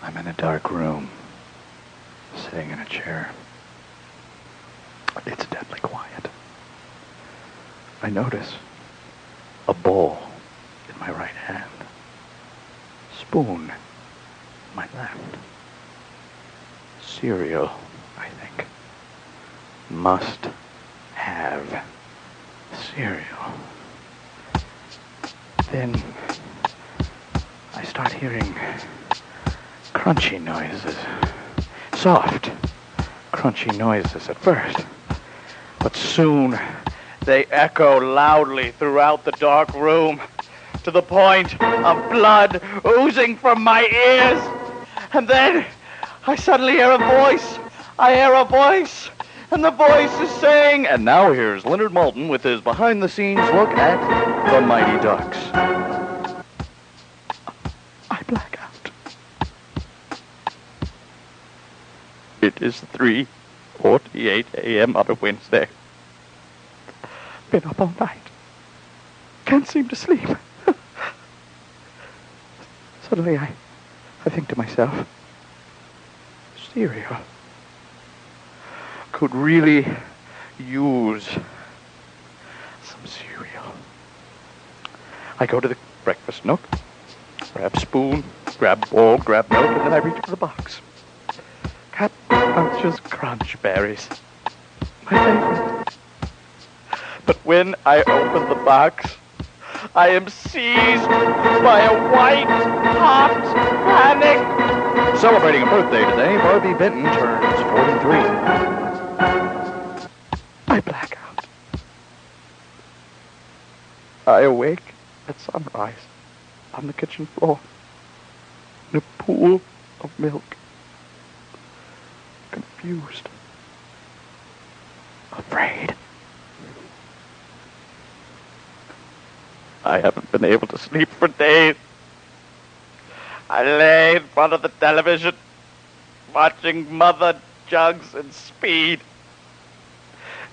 I'm in a dark room, sitting in a chair. It's deadly quiet. I notice a bowl in my right hand, spoon in my left. Cereal, I think. Must have cereal. Then I start hearing crunchy noises. Soft, crunchy noises at first. But soon they echo loudly throughout the dark room to the point of blood oozing from my ears. And then I suddenly hear a voice. I hear a voice. And the voice is saying, and now here's Leonard Maltin with his behind-the-scenes look at the Mighty Ducks. I black out. It is 3:48 a.m. on a Wednesday. Been up all night. Can't seem to sleep. Suddenly I think to myself, cereal could really use some cereal. I go to the breakfast nook, grab spoon, grab bowl, grab milk, and then I reach for the box. Captain Crunch's Crunchberries. My favorite. But when I open the box, I am seized by a white, hot panic. Celebrating a birthday today, Barbie Benton turns 43. I black out. I awake at sunrise on the kitchen floor in a pool of milk. Confused. Afraid. I haven't been able to sleep for days. I lay in front of the television, watching Mother, Jugs, and Speed.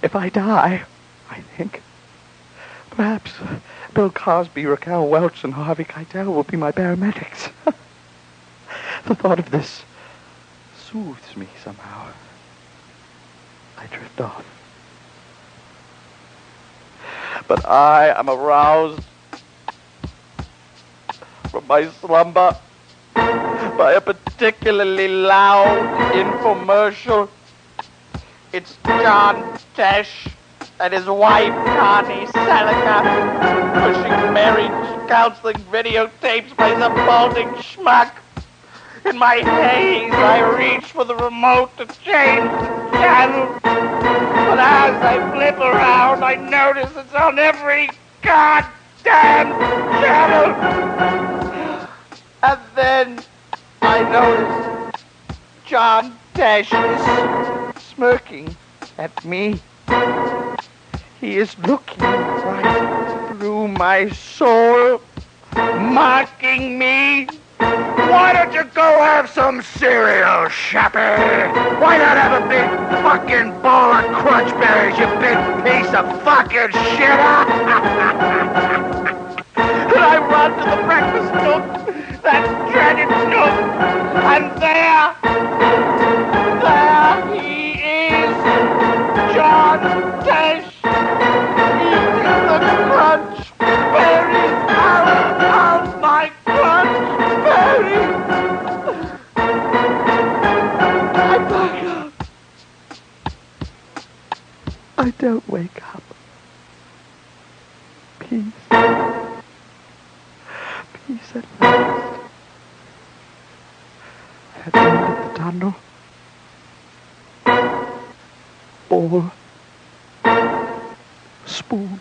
If I die, I think, perhaps Bill Cosby, Raquel Welch, and Harvey Keitel will be my paramedics. The thought of this soothes me somehow. I drift off. But I am aroused from my slumber by a particularly loud infomercial. It's John Tesh and his wife, Connie Selica, pushing marriage counseling videotapes by some balding schmuck. In my haze, I reach for the remote to change the channel. But as I flip around, I notice it's on every goddamn channel. And then I notice John Tesh is smirking at me. He is looking right through my soul, mocking me. Why don't you go have some cereal, Shappy? Why not have a big fucking bowl of Crunchberries, you big piece of fucking shit? And I run to the breakfast nook, that dreaded nook, and there he is, John Tesh, eating the Crunchberries out of my Crunchberries. I back up. I don't wake up. Peace. Peace at last. At the end of the tunnel. Bowl. Spoon.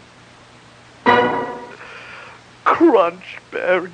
Crunchberry.